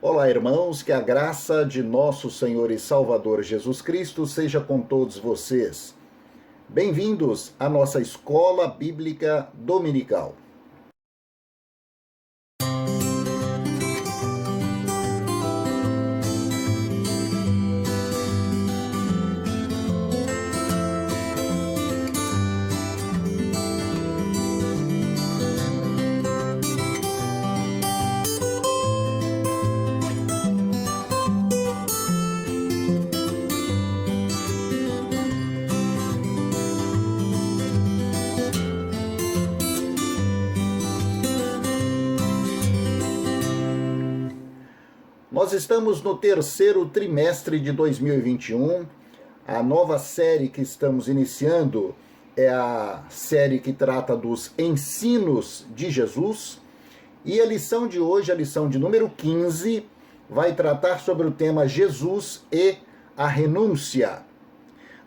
Olá, irmãos, que a graça de nosso Senhor e Salvador Jesus Cristo seja com todos vocês. Bem-vindos à nossa Escola Bíblica Dominical. Nós estamos no terceiro trimestre de 2021. A nova série que estamos iniciando é a série que trata dos ensinos de Jesus. E a lição de hoje, a lição de número 15, vai tratar sobre o tema Jesus e a renúncia.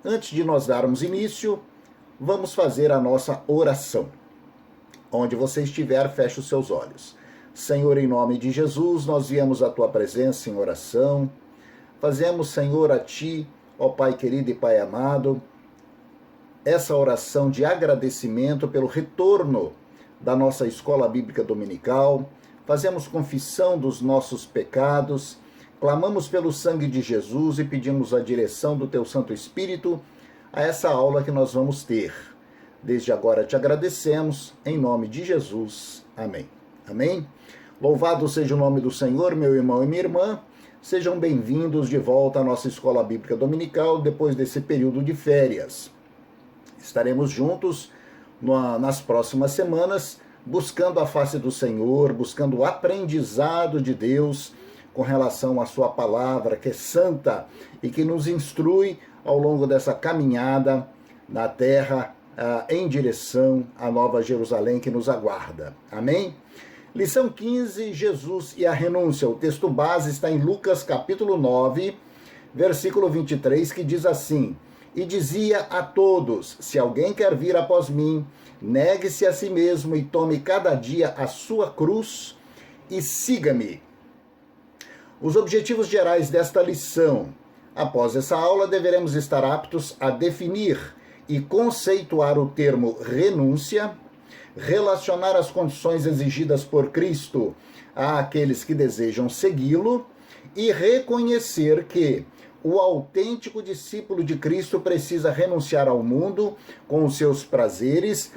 Antes de nós darmos início, vamos fazer a nossa oração. Onde você estiver, feche os seus olhos. Senhor, em nome de Jesus, nós viemos à Tua presença em oração. Fazemos, Senhor, a Ti, ó Pai querido e Pai amado, essa oração de agradecimento pelo retorno da nossa Escola Bíblica Dominical. Fazemos confissão dos nossos pecados, clamamos pelo sangue de Jesus e pedimos a direção do Teu Santo Espírito a essa aula que nós vamos ter. Desde agora te agradecemos, em nome de Jesus. Amém. Amém? Louvado seja o nome do Senhor, meu irmão e minha irmã. Sejam bem-vindos de volta à nossa Escola Bíblica Dominical depois desse período de férias. Estaremos juntos nas próximas semanas, buscando a face do Senhor, buscando o aprendizado de Deus com relação à sua palavra, que é santa e que nos instrui ao longo dessa caminhada na terra em direção à Nova Jerusalém que nos aguarda. Amém? Lição 15, Jesus e a renúncia. O texto base está em Lucas capítulo 9, versículo 23, que diz assim: E dizia a todos, se alguém quer vir após mim, negue-se a si mesmo e tome cada dia a sua cruz e siga-me. Os objetivos gerais desta lição. Após essa aula, deveremos estar aptos a definir e conceituar o termo renúncia, relacionar as condições exigidas por Cristo àqueles que desejam segui-lo e reconhecer que o autêntico discípulo de Cristo precisa renunciar ao mundo com os seus prazeres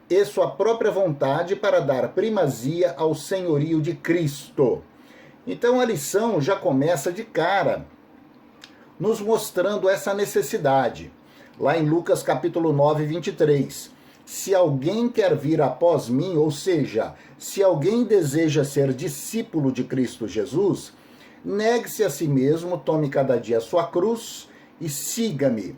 e sua própria vontade para dar primazia ao senhorio de Cristo. Então a lição já começa de cara, nos mostrando essa necessidade. Lá em Lucas capítulo 9, 23. Se alguém quer vir após mim, ou seja, se alguém deseja ser discípulo de Cristo Jesus, negue-se a si mesmo, tome cada dia a sua cruz e siga-me.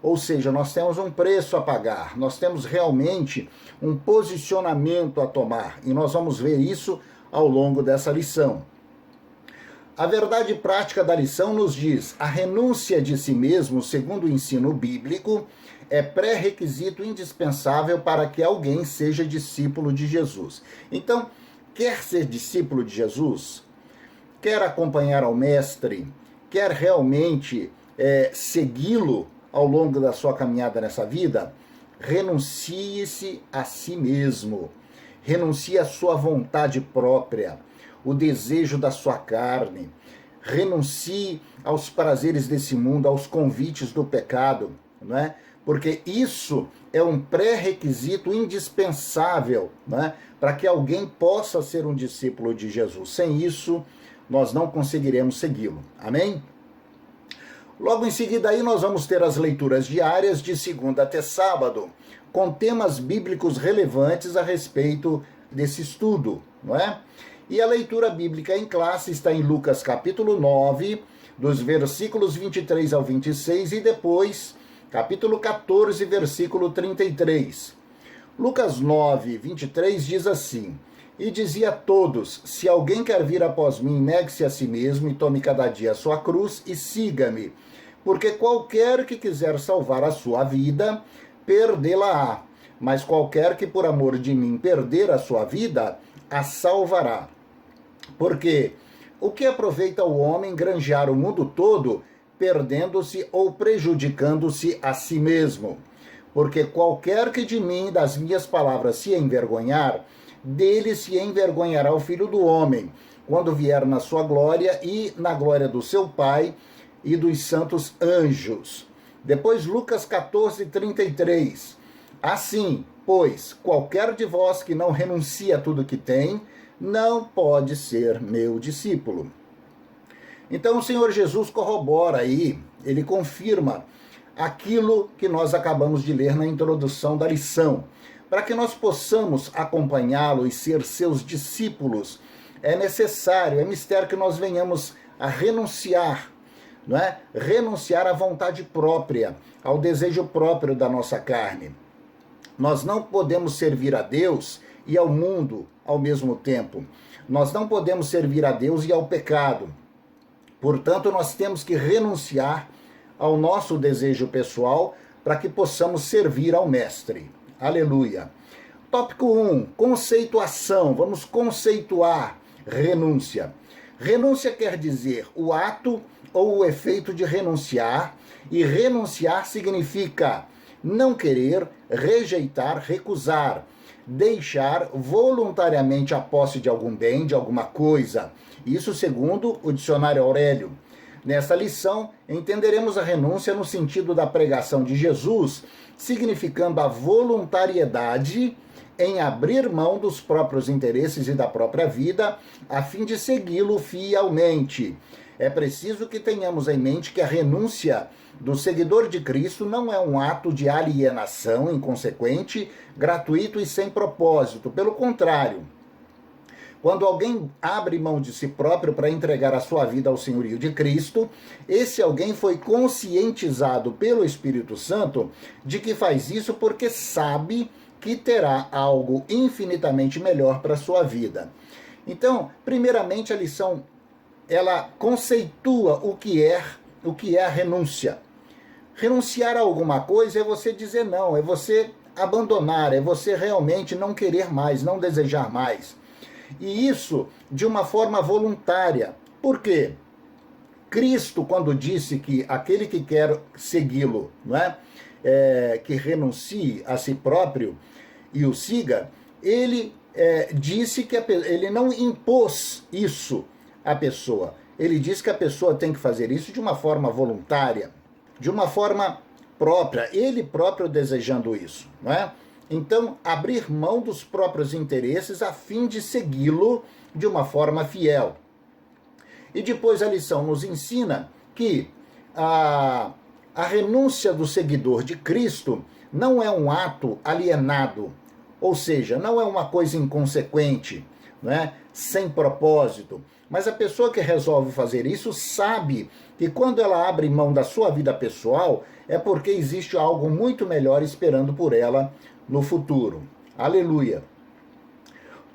Ou seja, nós temos um preço a pagar, nós temos realmente um posicionamento a tomar, e nós vamos ver isso ao longo dessa lição. A verdade prática da lição nos diz: a renúncia de si mesmo, segundo o ensino bíblico, é pré-requisito indispensável para que alguém seja discípulo de Jesus. Então, quer ser discípulo de Jesus? Quer acompanhar ao Mestre? Quer realmente segui-lo ao longo da sua caminhada nessa vida? Renuncie-se a si mesmo. Renuncie à sua vontade própria, o desejo da sua carne. Renuncie aos prazeres desse mundo, aos convites do pecado, não é? Porque isso é um pré-requisito indispensável, né, para que alguém possa ser um discípulo de Jesus. Sem isso, nós não conseguiremos segui-lo. Amém? Logo em seguida aí nós vamos ter as leituras diárias de segunda até sábado, com temas bíblicos relevantes a respeito desse estudo, não é? E a leitura bíblica em classe está em Lucas capítulo 9, dos versículos 23 ao 26, e depois capítulo 14, versículo 33. Lucas 9, 23 diz assim: E dizia a todos, se alguém quer vir após mim, negue-se a si mesmo e tome cada dia a sua cruz e siga-me. Porque qualquer que quiser salvar a sua vida, perdê-la-á. Mas qualquer que por amor de mim perder a sua vida, a salvará. Porque O que aproveita o homem granjear o mundo todo, perdendo-se ou prejudicando-se a si mesmo? Porque qualquer que de mim e das minhas palavras se envergonhar, dele se envergonhará o Filho do Homem, quando vier na sua glória e na glória do seu Pai e dos santos anjos. Depois Lucas 14:33. Assim, pois, qualquer de vós que não renuncia a tudo que tem, não pode ser meu discípulo. Então o Senhor Jesus corrobora aí, ele confirma aquilo que nós acabamos de ler na introdução da lição. Para que nós possamos acompanhá-lo e ser seus discípulos, é necessário, é mistério que nós venhamos a renunciar, não é? Renunciar à vontade própria, ao desejo próprio da nossa carne. Nós não podemos servir a Deus e ao mundo ao mesmo tempo. Nós não podemos servir a Deus e ao pecado. Portanto, nós temos que renunciar ao nosso desejo pessoal para que possamos servir ao Mestre. Aleluia. Tópico 1, conceituação. Vamos conceituar renúncia. Renúncia quer dizer o ato ou o efeito de renunciar, e renunciar significa não querer, rejeitar, recusar, deixar voluntariamente a posse de algum bem, de alguma coisa. Isso segundo o dicionário Aurélio. Nesta lição, entenderemos a renúncia no sentido da pregação de Jesus, significando a voluntariedade em abrir mão dos próprios interesses e da própria vida, a fim de segui-lo fielmente. É preciso que tenhamos em mente que a renúncia do seguidor de Cristo não é um ato de alienação inconsequente, gratuito e sem propósito. Pelo contrário, quando alguém abre mão de si próprio para entregar a sua vida ao senhorio de Cristo, esse alguém foi conscientizado pelo Espírito Santo de que faz isso porque sabe que terá algo infinitamente melhor para a sua vida. Então, primeiramente, a lição ela conceitua o que é a renúncia. Renunciar a alguma coisa é você dizer não, é você abandonar, é você realmente não querer mais, não desejar mais. E isso de uma forma voluntária. Por quê? Cristo, quando disse que aquele que quer segui-lo, não é? Que renuncie a si próprio e o siga, ele disse que ele não impôs isso à pessoa. Ele disse que a pessoa tem que fazer isso de uma forma voluntária, de uma forma própria, ele próprio desejando isso, não é? Então, abrir mão dos próprios interesses a fim de segui-lo de uma forma fiel. E depois a lição nos ensina que a renúncia do seguidor de Cristo não é um ato alienado, ou seja, não é uma coisa inconsequente, não é? Sem propósito. Mas a pessoa que resolve fazer isso sabe que quando ela abre mão da sua vida pessoal é porque existe algo muito melhor esperando por ela no futuro. Aleluia.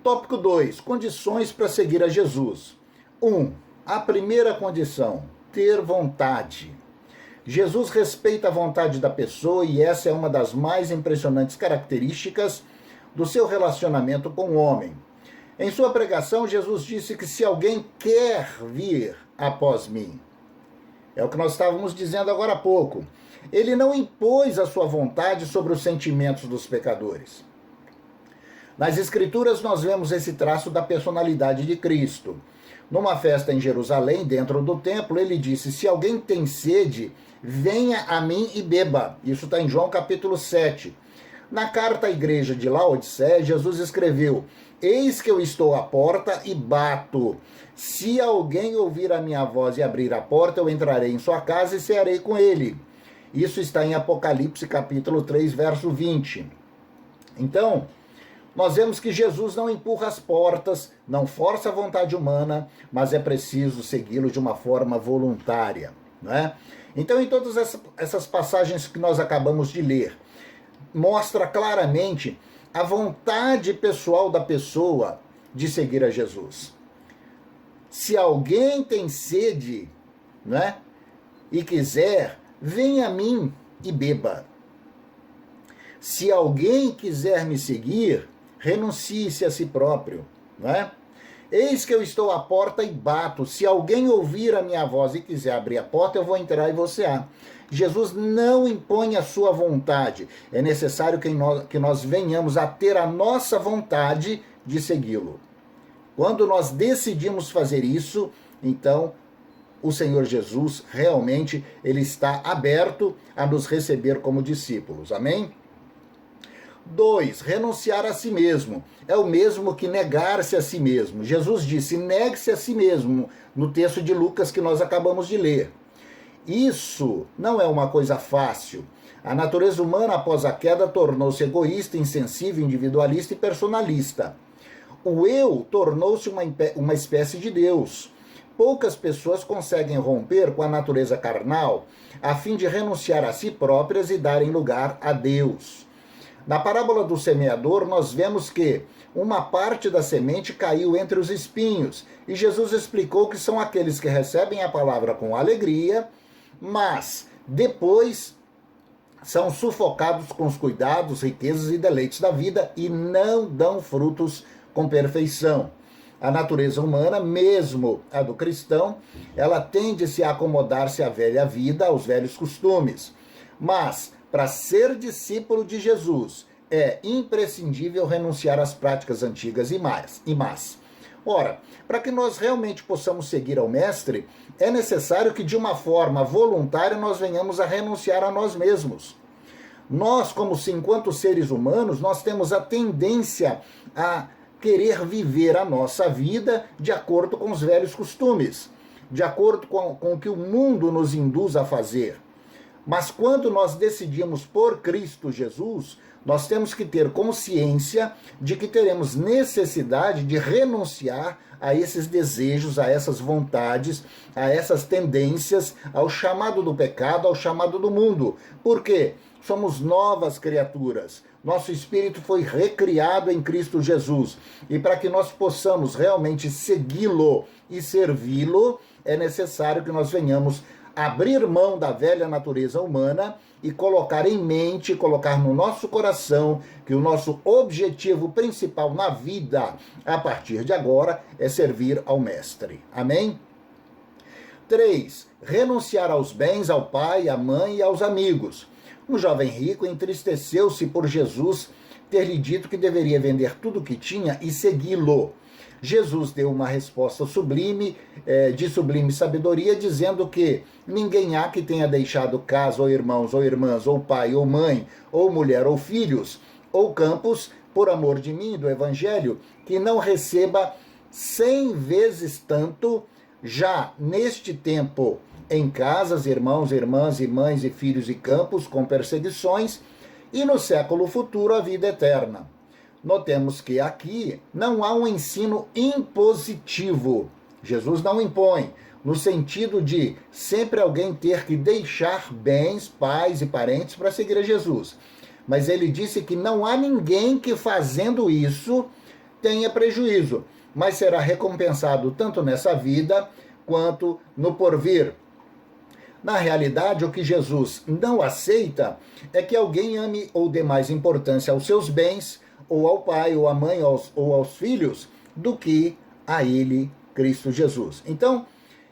Tópico 2. Condições para seguir a Jesus. 1. A primeira condição, ter vontade. Jesus respeita a vontade da pessoa e essa é uma das mais impressionantes características do seu relacionamento com o homem. Em sua pregação, Jesus disse que se alguém quer vir após mim, é o que nós estávamos dizendo agora há pouco, ele não impôs a sua vontade sobre os sentimentos dos pecadores. Nas Escrituras nós vemos esse traço da personalidade de Cristo. Numa festa em Jerusalém, dentro do templo, ele disse, se alguém tem sede, venha a mim e beba. Isso está em João capítulo 7. Na carta à igreja de Laodiceia, Jesus escreveu, eis que eu estou à porta e bato. Se alguém ouvir a minha voz e abrir a porta, eu entrarei em sua casa e cearei com ele. Isso está em Apocalipse capítulo 3, verso 20. Então, nós vemos que Jesus não empurra as portas, não força a vontade humana, mas é preciso segui-lo de uma forma voluntária, não é? Então, em todas essas passagens que nós acabamos de ler, mostra claramente a vontade pessoal da pessoa de seguir a Jesus. Se alguém tem sede, né, e quiser, venha a mim e beba. Se alguém quiser me seguir, renuncie-se a si próprio, não é? Eis que eu estou à porta e bato. Se alguém ouvir a minha voz e quiser abrir a porta, eu vou entrar e vou cear. Jesus não impõe a sua vontade. É necessário que nós venhamos a ter a nossa vontade de segui-lo. Quando nós decidimos fazer isso, então o Senhor Jesus realmente ele está aberto a nos receber como discípulos. Amém? 2. Renunciar a si mesmo. É o mesmo que negar-se a si mesmo. Jesus disse, negue-se a si mesmo, no texto de Lucas que nós acabamos de ler. Isso não é uma coisa fácil. A natureza humana, após a queda, tornou-se egoísta, insensível, individualista e personalista. O eu tornou-se uma espécie de Deus. Poucas pessoas conseguem romper com a natureza carnal a fim de renunciar a si próprias e darem lugar a Deus. Na parábola do semeador, nós vemos que uma parte da semente caiu entre os espinhos, e Jesus explicou que são aqueles que recebem a palavra com alegria, mas depois são sufocados com os cuidados, riquezas e deleites da vida e não dão frutos com perfeição. A natureza humana, mesmo a do cristão, ela tende-se a acomodar-se à velha vida, aos velhos costumes. Mas, para ser discípulo de Jesus, é imprescindível renunciar às práticas antigas e más. Ora, para que nós realmente possamos seguir ao Mestre, é necessário que de uma forma voluntária nós venhamos a renunciar a nós mesmos. Nós, como enquanto seres humanos, nós temos a tendência a querer viver a nossa vida de acordo com os velhos costumes, de acordo com o que o mundo nos induz a fazer. Mas quando nós decidimos por Cristo Jesus, nós temos que ter consciência de que teremos necessidade de renunciar a esses desejos, a essas vontades, a essas tendências, ao chamado do pecado, ao chamado do mundo. Por quê? Somos novas criaturas. Nosso espírito foi recriado em Cristo Jesus. E para que nós possamos realmente segui-lo e servi-lo, é necessário que nós venhamos abrir mão da velha natureza humana e colocar em mente, colocar no nosso coração que o nosso objetivo principal na vida, a partir de agora, é servir ao Mestre. Amém? 3. Renunciar aos bens, ao pai, à mãe e aos amigos. Um jovem rico entristeceu-se por Jesus ter lhe dito que deveria vender tudo o que tinha e segui-lo. Jesus deu uma resposta sublime, de sublime sabedoria, dizendo que ninguém há que tenha deixado casa, ou irmãos, ou irmãs, ou pai, ou mãe, ou mulher, ou filhos, ou campos, por amor de mim, do Evangelho, que não receba 100 vezes tanto, já neste tempo, em casas, irmãos, irmãs, e mães, e filhos, e campos, com perseguições, e no século futuro a vida eterna. Notemos que aqui não há um ensino impositivo. Jesus não impõe, no sentido de sempre alguém ter que deixar bens, pais e parentes para seguir a Jesus. Mas ele disse que não há ninguém que fazendo isso tenha prejuízo, mas será recompensado tanto nessa vida quanto no porvir. Na realidade, o que Jesus não aceita é que alguém ame ou dê mais importância aos seus bens, ou ao pai, ou à mãe, ou aos filhos, do que a ele, Cristo Jesus. Então,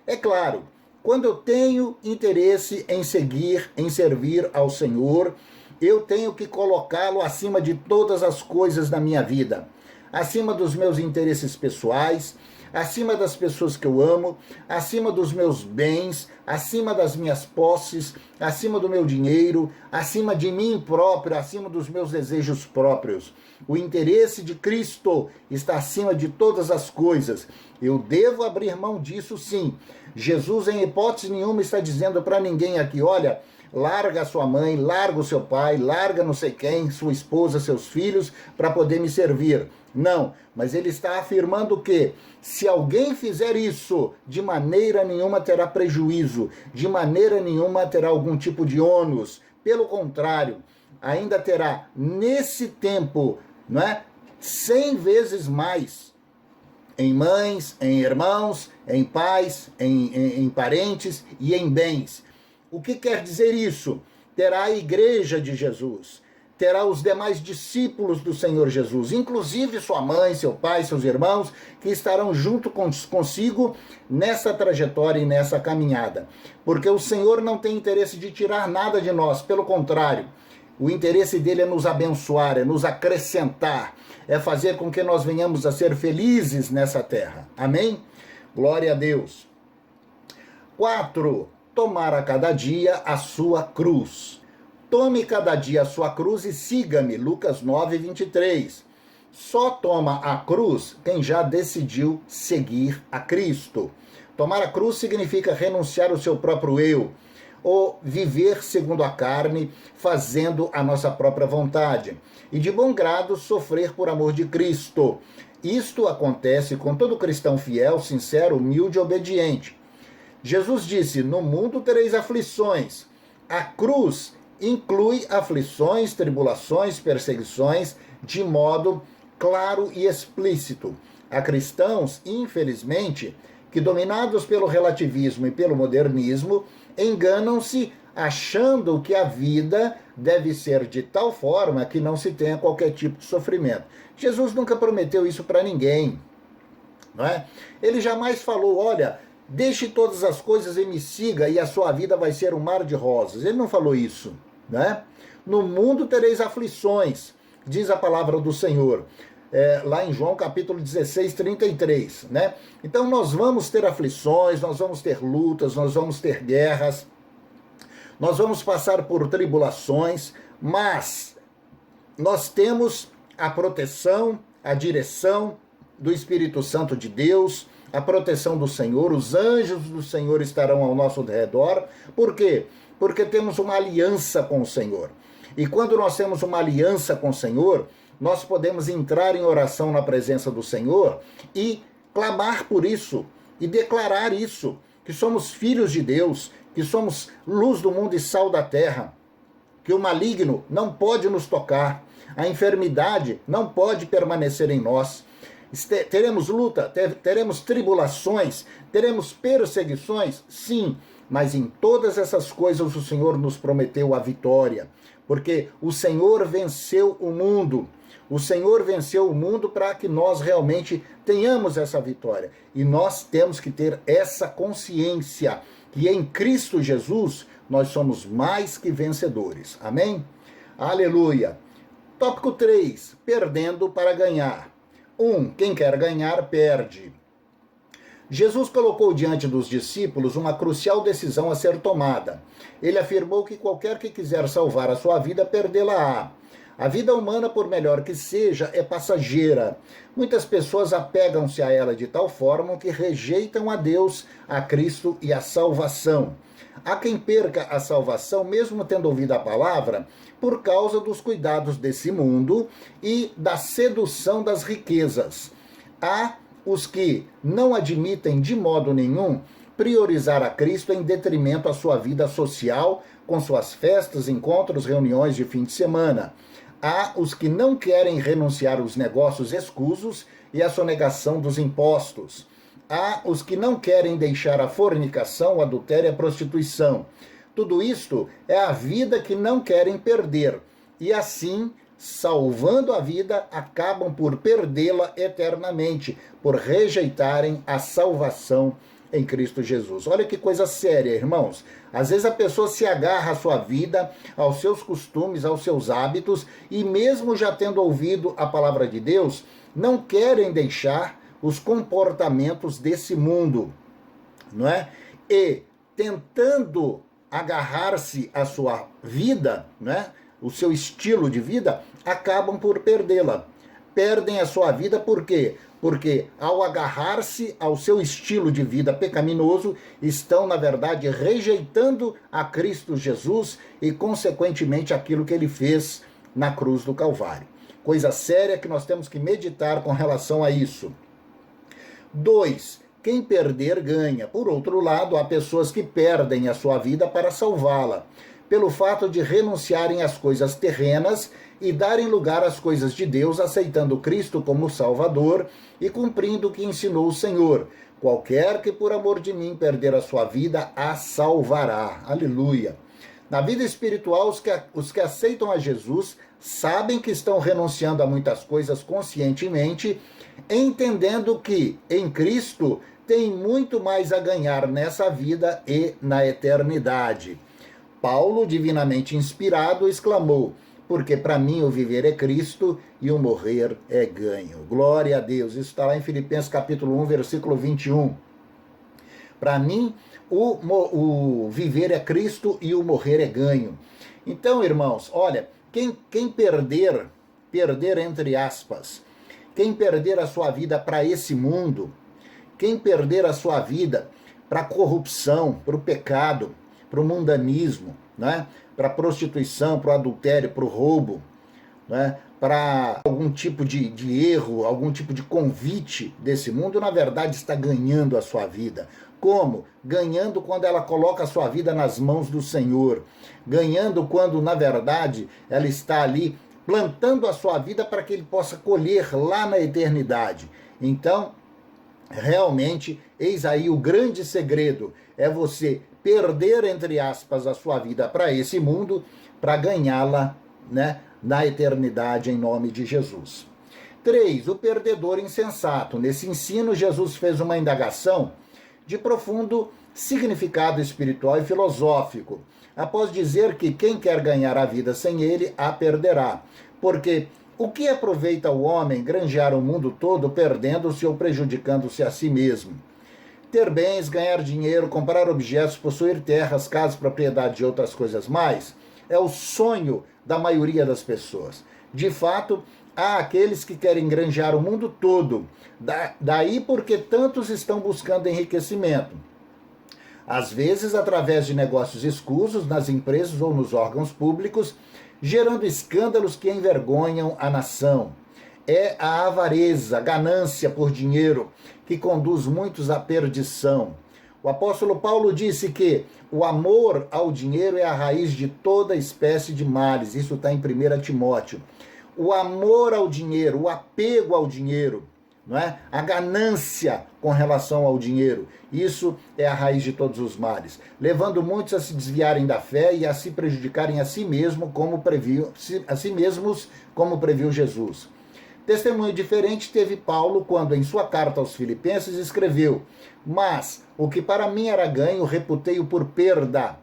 é claro, quando eu tenho interesse em seguir, em servir ao Senhor, eu tenho que colocá-lo acima de todas as coisas da minha vida, acima dos meus interesses pessoais, acima das pessoas que eu amo, acima dos meus bens, acima das minhas posses, acima do meu dinheiro, acima de mim próprio, acima dos meus desejos próprios. O interesse de Cristo está acima de todas as coisas. Eu devo abrir mão disso, sim. Jesus, em hipótese nenhuma, está dizendo para ninguém aqui, olha, larga a sua mãe, larga o seu pai, larga não sei quem, sua esposa, seus filhos, para poder me servir. Não, mas ele está afirmando que se alguém fizer isso, de maneira nenhuma terá prejuízo, de maneira nenhuma terá algum tipo de ônus. Pelo contrário, ainda terá nesse tempo, não é, 100 vezes mais em mães, em irmãos, em pais, em parentes e em bens. O que quer dizer isso? Terá a igreja de Jesus, terá os demais discípulos do Senhor Jesus, inclusive sua mãe, seu pai, seus irmãos, que estarão junto consigo nessa trajetória e nessa caminhada. Porque o Senhor não tem interesse de tirar nada de nós, pelo contrário, o interesse dele é nos abençoar, é nos acrescentar, é fazer com que nós venhamos a ser felizes nessa terra. Amém? Glória a Deus. 4. Tomar a cada dia a sua cruz. Tome cada dia a sua cruz e siga-me. Lucas 9, 23. Só toma a cruz quem já decidiu seguir a Cristo. Tomar a cruz significa renunciar ao seu próprio eu, ou viver segundo a carne, fazendo a nossa própria vontade, e de bom grado sofrer por amor de Cristo. Isto acontece com todo cristão fiel, sincero, humilde e obediente. Jesus disse: no mundo tereis aflições. A cruz inclui aflições, tribulações, perseguições, de modo claro e explícito. Há cristãos, infelizmente, que, dominados pelo relativismo e pelo modernismo, enganam-se achando que a vida deve ser de tal forma que não se tenha qualquer tipo de sofrimento. Jesus nunca prometeu isso para ninguém, não é? Ele jamais falou: olha, deixe todas as coisas e me siga e a sua vida vai ser um mar de rosas. Ele não falou isso, né? No mundo tereis aflições, diz a palavra do Senhor. Lá em João capítulo 16, 33, né? Então nós vamos ter aflições, nós vamos ter lutas, nós vamos ter guerras, nós vamos passar por tribulações, mas nós temos a proteção, a direção do Espírito Santo de Deus, a proteção do Senhor, os anjos do Senhor estarão ao nosso redor. Por quê? Porque temos uma aliança com o Senhor. E quando nós temos uma aliança com o Senhor, nós podemos entrar em oração na presença do Senhor e clamar por isso, e declarar isso, que somos filhos de Deus, que somos luz do mundo e sal da terra, que o maligno não pode nos tocar, a enfermidade não pode permanecer em nós. Teremos luta, teremos tribulações, teremos perseguições, sim, mas em todas essas coisas o Senhor nos prometeu a vitória, porque o Senhor venceu o mundo. O Senhor venceu o mundo para que nós realmente tenhamos essa vitória. E nós temos que ter essa consciência que em Cristo Jesus nós somos mais que vencedores. Amém? Aleluia. Tópico 3. Perdendo para ganhar. 1. Quem quer ganhar, perde. Jesus colocou diante dos discípulos uma crucial decisão a ser tomada. Ele afirmou que qualquer que quiser salvar a sua vida, perdê-la-á. A vida humana, por melhor que seja, é passageira. Muitas pessoas apegam-se a ela de tal forma que rejeitam a Deus, a Cristo e a salvação. Há quem perca a salvação, mesmo tendo ouvido a palavra, por causa dos cuidados desse mundo e da sedução das riquezas. Há os que não admitem de modo nenhum priorizar a Cristo em detrimento à sua vida social, com suas festas, encontros, reuniões de fim de semana. Há os que não querem renunciar aos negócios escusos e à sonegação dos impostos. Há os que não querem deixar a fornicação, o adultério e a prostituição. Tudo isto é a vida que não querem perder. E assim, salvando a vida, acabam por perdê-la eternamente, por rejeitarem a salvação em Cristo Jesus. Olha que coisa séria, irmãos. Às vezes a pessoa se agarra à sua vida, aos seus costumes, aos seus hábitos, e mesmo já tendo ouvido a palavra de Deus, não querem deixar os comportamentos desse mundo, não é? E tentando agarrar-se à sua vida, não é? O seu estilo de vida, acabam por perdê-la. Perdem a sua vida por quê? Porque ao agarrar-se ao seu estilo de vida pecaminoso, estão, na verdade, rejeitando a Cristo Jesus e, consequentemente, aquilo que ele fez na cruz do Calvário. Coisa séria que nós temos que meditar com relação a isso. 2. Quem perder, ganha. Por outro lado, há pessoas que perdem a sua vida para salvá-la, pelo fato de renunciarem às coisas terrenas e darem lugar às coisas de Deus, aceitando Cristo como Salvador e cumprindo o que ensinou o Senhor. Qualquer que por amor de mim perder a sua vida, a salvará. Aleluia. Na vida espiritual, os que aceitam a Jesus sabem que estão renunciando a muitas coisas conscientemente, entendendo que em Cristo tem muito mais a ganhar nessa vida e na eternidade. Paulo, divinamente inspirado, exclamou: porque para mim o viver é Cristo e o morrer é ganho. Glória a Deus. Isso está lá em Filipenses capítulo 1, versículo 21. Para mim, o viver é Cristo e o morrer é ganho. Então, irmãos, olha, quem perder entre aspas, quem perder a sua vida para esse mundo, quem perder a sua vida para a corrupção, para o pecado, para o mundanismo, né? Para a prostituição, para o adultério, para o roubo, né? Para algum tipo de erro, algum tipo de convite desse mundo, na verdade está ganhando a sua vida. Como? Ganhando quando ela coloca a sua vida nas mãos do Senhor. Ganhando quando, na verdade, ela está ali plantando a sua vida para que ele possa colher lá na eternidade. Então, realmente, eis aí o grande segredo, é você perder, entre aspas, a sua vida para esse mundo, para ganhá-la, né, na eternidade, em nome de Jesus. 3. O perdedor insensato. Nesse ensino, Jesus fez uma indagação de profundo significado espiritual e filosófico, após dizer que quem quer ganhar a vida sem ele, a perderá. Porque o que aproveita o homem granjear o mundo todo, perdendo-se ou prejudicando-se a si mesmo? Ter bens, ganhar dinheiro, comprar objetos, possuir terras, casas, propriedade e outras coisas mais, é o sonho da maioria das pessoas. De fato, há aqueles que querem granjear o mundo todo. Daí porque tantos estão buscando enriquecimento. Às vezes, através de negócios escusos nas empresas ou nos órgãos públicos, gerando escândalos que envergonham a nação. É a avareza, a ganância por dinheiro, que conduz muitos à perdição. O apóstolo Paulo disse que o amor ao dinheiro é a raiz de toda espécie de males. Isso está em 1 Timóteo. O amor ao dinheiro, o apego ao dinheiro, não é? A ganância com relação ao dinheiro, isso é a raiz de todos os males, levando muitos a se desviarem da fé e a se prejudicarem a si mesmos, como previu Jesus. Testemunho diferente teve Paulo quando, em sua carta aos Filipenses, escreveu: mas o que para mim era ganho, reputei-o por perda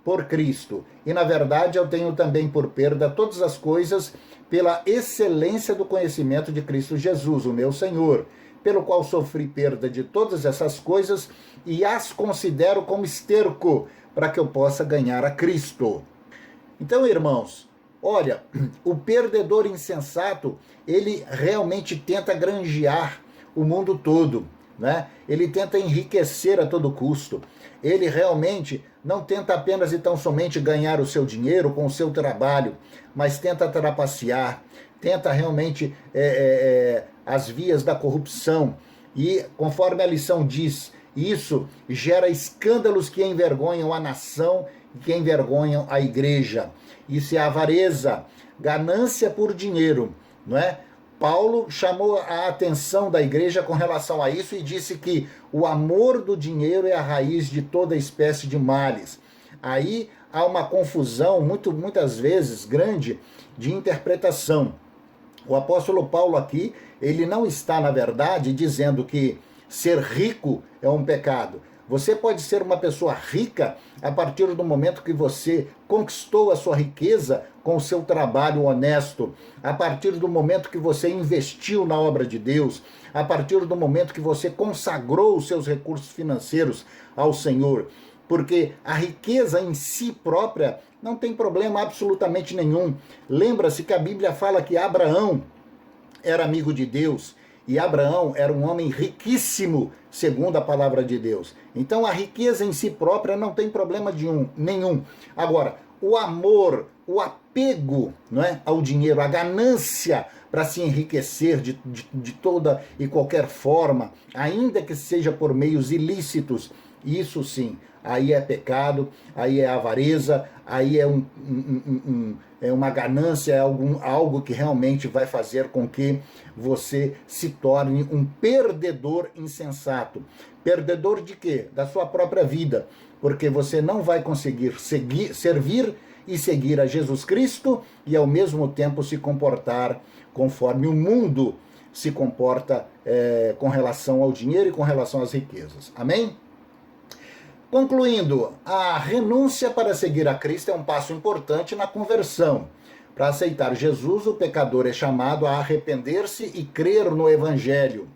por Cristo. E na verdade eu tenho também por perda todas as coisas pela excelência do conhecimento de Cristo Jesus, o meu Senhor, pelo qual sofri perda de todas essas coisas e as considero como esterco para que eu possa ganhar a Cristo. Então, irmãos, olha, o perdedor insensato, ele realmente tenta granjear o mundo todo, né? Ele tenta enriquecer a todo custo. Ele realmente não tenta apenas e tão somente ganhar o seu dinheiro com o seu trabalho, mas tenta trapacear, tenta realmente as vias da corrupção. E, conforme a lição diz, isso gera escândalos que envergonham a nação e que envergonham a igreja. Isso é avareza, ganância por dinheiro, não é? Paulo chamou a atenção da igreja com relação a isso e disse que o amor do dinheiro é a raiz de toda espécie de males. Aí há uma confusão, muitas vezes grande, de interpretação. O apóstolo Paulo aqui, ele não está, na verdade, dizendo que ser rico é um pecado. Você pode ser uma pessoa rica a partir do momento que você conquistou a sua riqueza com o seu trabalho honesto, a partir do momento que você investiu na obra de Deus, a partir do momento que você consagrou os seus recursos financeiros ao Senhor. Porque a riqueza em si própria não tem problema absolutamente nenhum. Lembra-se que a Bíblia fala que Abraão era amigo de Deus, e Abraão era um homem riquíssimo, segundo a palavra de Deus. Então a riqueza em si própria não tem problema nenhum. Agora, o amor, o apego, não é, ao dinheiro, a ganância para se enriquecer de toda e qualquer forma, ainda que seja por meios ilícitos, isso sim, aí é pecado, aí é avareza, aí é uma ganância, é algo que realmente vai fazer com que você se torne um perdedor insensato. Perdedor de quê? Da sua própria vida, porque você não vai conseguir servir e seguir a Jesus Cristo e ao mesmo tempo se comportar conforme o mundo se comporta com relação ao dinheiro e com relação às riquezas. Amém? Concluindo, a renúncia para seguir a Cristo é um passo importante na conversão. Para aceitar Jesus, o pecador é chamado a arrepender-se e crer no Evangelho.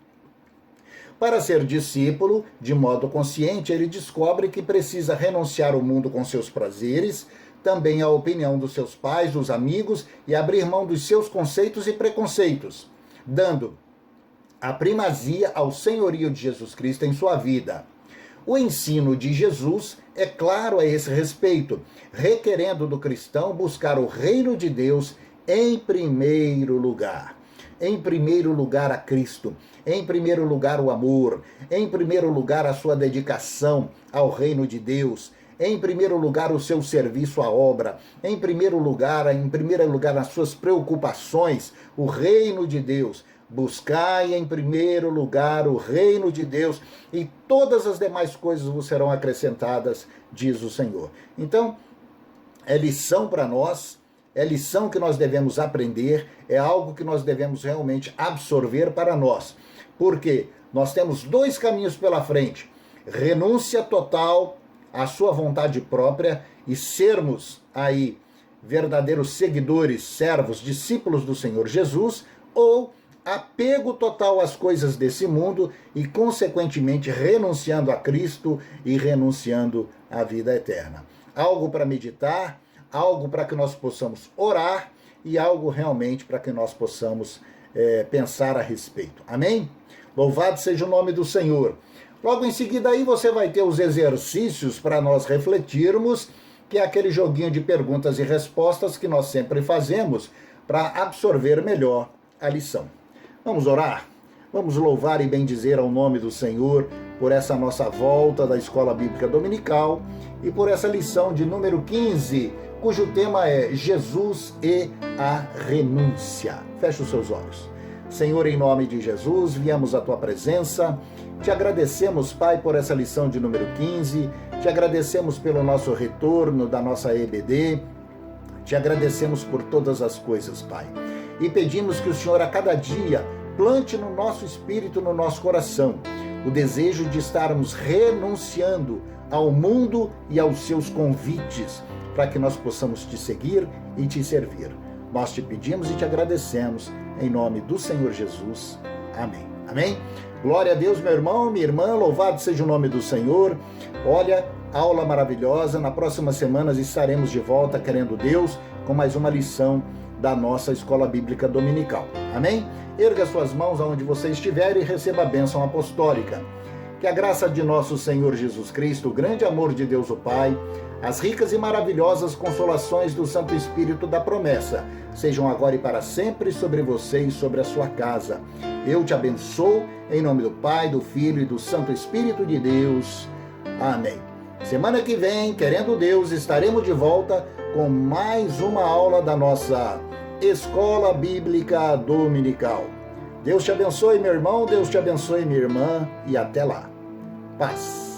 Para ser discípulo, de modo consciente, ele descobre que precisa renunciar ao mundo com seus prazeres, também à opinião dos seus pais, dos amigos, e abrir mão dos seus conceitos e preconceitos, dando a primazia ao senhorio de Jesus Cristo em sua vida. O ensino de Jesus é claro a esse respeito, requerendo do cristão buscar o reino de Deus em primeiro lugar. Em primeiro lugar a Cristo, em primeiro lugar o amor, em primeiro lugar a sua dedicação ao reino de Deus, em primeiro lugar o seu serviço à obra, em primeiro lugar as suas preocupações, o reino de Deus. Buscai em primeiro lugar o reino de Deus e todas as demais coisas vos serão acrescentadas, diz o Senhor. Então, é lição para nós, é lição que nós devemos aprender, é algo que nós devemos realmente absorver para nós. Porque nós temos dois caminhos pela frente: renúncia total à sua vontade própria e sermos aí verdadeiros seguidores, servos, discípulos do Senhor Jesus, ou apego total às coisas desse mundo e, consequentemente, renunciando a Cristo e renunciando à vida eterna. Algo para meditar, algo para que nós possamos orar e algo realmente para que nós possamos pensar a respeito. Amém? Louvado seja o nome do Senhor. Logo em seguida aí você vai ter os exercícios para nós refletirmos, que é aquele joguinho de perguntas e respostas que nós sempre fazemos para absorver melhor a lição. Vamos orar? Vamos louvar e bendizer ao nome do Senhor por essa nossa volta da Escola Bíblica Dominical e por essa lição de número 15, cujo tema é Jesus e a renúncia. Feche os seus olhos. Senhor, em nome de Jesus, viemos à tua presença. Te agradecemos, Pai, por essa lição de número 15. Te agradecemos pelo nosso retorno da nossa EBD. Te agradecemos por todas as coisas, Pai. E pedimos que o Senhor a cada dia plante no nosso espírito, no nosso coração, o desejo de estarmos renunciando ao mundo e aos seus convites, para que nós possamos te seguir e te servir. Nós te pedimos e te agradecemos, em nome do Senhor Jesus. Amém. Amém? Glória a Deus, meu irmão, minha irmã, louvado seja o nome do Senhor. Olha, aula maravilhosa. Na próxima semana estaremos de volta, querendo Deus, com mais uma lição da nossa Escola Bíblica Dominical. Amém? Erga suas mãos aonde você estiver e receba a bênção apostólica. Que a graça de nosso Senhor Jesus Cristo, o grande amor de Deus o Pai, as ricas e maravilhosas consolações do Santo Espírito da promessa, sejam agora e para sempre sobre você e sobre a sua casa. Eu te abençoo, em nome do Pai, do Filho e do Santo Espírito de Deus. Amém. Semana que vem, querendo Deus, estaremos de volta com mais uma aula da nossa Escola Bíblica Dominical. Deus te abençoe, meu irmão, Deus te abençoe, minha irmã, e até lá. Paz.